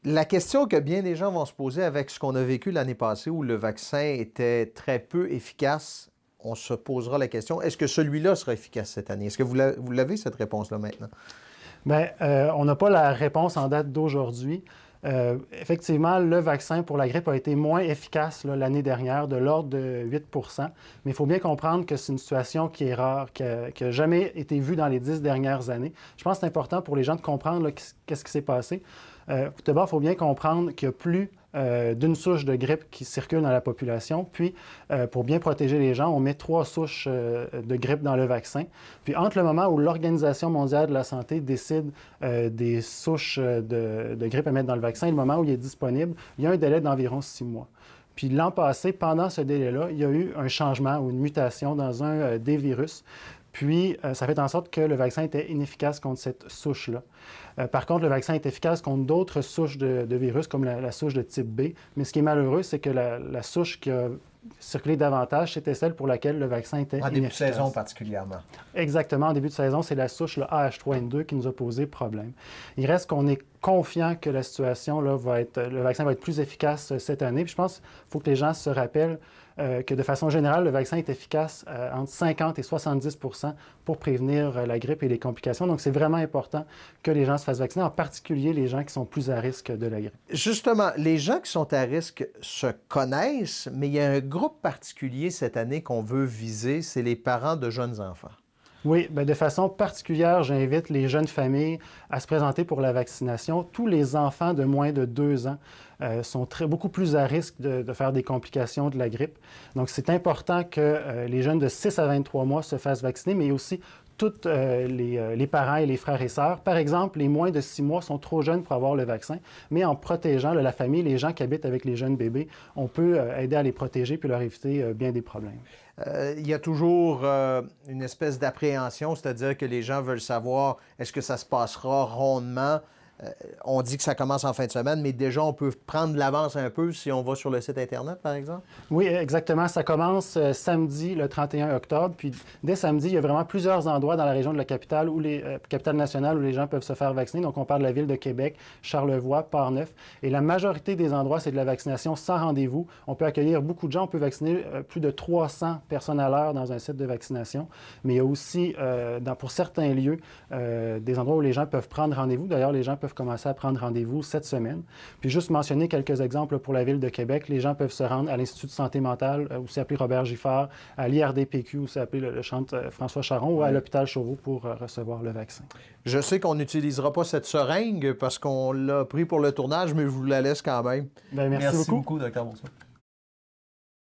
La question que bien des gens vont se poser avec ce qu'on a vécu l'année passée où le vaccin était très peu efficace, on se posera la question, est-ce que celui-là sera efficace cette année? Est-ce que vous l'avez, cette réponse-là, maintenant? Bien, on n'a pas la réponse en date d'aujourd'hui. Effectivement, le vaccin pour la grippe a été moins efficace l'année dernière, de l'ordre de 8 mais il faut bien comprendre que c'est une situation qui est rare, qui n'a jamais été vue dans les 10 dernières années. Je pense que c'est important pour les gens de comprendre qu'est-ce qui s'est passé. Tout d'abord, il faut bien comprendre qu'il y a plus d'une souche de grippe qui circule dans la population. Puis, pour bien protéger les gens, on met 3 souches de grippe dans le vaccin. Puis, entre le moment où l'Organisation mondiale de la santé décide des souches de grippe à mettre dans le vaccin et le moment où il est disponible, il y a un délai d'environ 6 mois. Puis l'an passé, pendant ce délai-là, il y a eu un changement ou une mutation dans un des virus. Puis, ça fait en sorte que le vaccin était inefficace contre cette souche-là. Par contre, le vaccin est efficace contre d'autres souches de virus, comme la souche de type B. Mais ce qui est malheureux, c'est que la souche qui a circulé davantage, c'était celle pour laquelle le vaccin était En début de inefficace. saison particulièrement. Exactement. En début de saison, c'est la souche le AH3N2 qui nous a posé problème. Il reste qu'on est confiant que la situation, le vaccin va être plus efficace cette année. Puis je pense qu'il faut que les gens se rappellent que de façon générale, le vaccin est efficace entre 50 et 70 pour prévenir la grippe et les complications. Donc, c'est vraiment important que les gens se fassent vacciner, en particulier les gens qui sont plus à risque de la grippe. Justement, les gens qui sont à risque se connaissent, mais il y a un groupe particulier cette année qu'on veut viser, c'est les parents de jeunes enfants. Oui, bien, de façon particulière, j'invite les jeunes familles à se présenter pour la vaccination. Tous les enfants de moins de 2 ans sont beaucoup plus à risque de faire des complications de la grippe. Donc, c'est important que les jeunes de 6 à 23 mois se fassent vacciner, mais aussi tous les parents et les frères et sœurs. Par exemple, les moins de 6 mois sont trop jeunes pour avoir le vaccin, mais en protégeant la famille, les gens qui habitent avec les jeunes bébés, on peut aider à les protéger puis leur éviter bien des problèmes. Il y a toujours une espèce d'appréhension, c'est-à-dire que les gens veulent savoir est-ce que ça se passera rondement. On dit que ça commence en fin de semaine, mais déjà, on peut prendre de l'avance un peu si on va sur le site Internet, par exemple? Oui, exactement. Ça commence samedi, le 31 octobre. Puis dès samedi, il y a vraiment plusieurs endroits dans la région de la capitale, capitale nationale, où les gens peuvent se faire vacciner. Donc, on parle de la ville de Québec, Charlevoix, Port-Neuf. Et la majorité des endroits, c'est de la vaccination sans rendez-vous. On peut accueillir beaucoup de gens. On peut vacciner plus de 300 personnes à l'heure dans un site de vaccination. Mais il y a aussi, pour certains lieux, des endroits où les gens peuvent prendre rendez-vous. D'ailleurs, les gens peuvent commencer à prendre rendez-vous cette semaine. Puis juste mentionner quelques exemples pour la ville de Québec. Les gens peuvent se rendre à l'Institut de santé mentale, aussi appelé Robert Giffard, à l'IRDPQ, aussi appelé le centre François Charon, ou à l'hôpital Chauveau pour recevoir le vaccin. Je sais qu'on n'utilisera pas cette seringue parce qu'on l'a pris pour le tournage, mais je vous la laisse quand même. Bien, merci beaucoup. Dr. Bourson.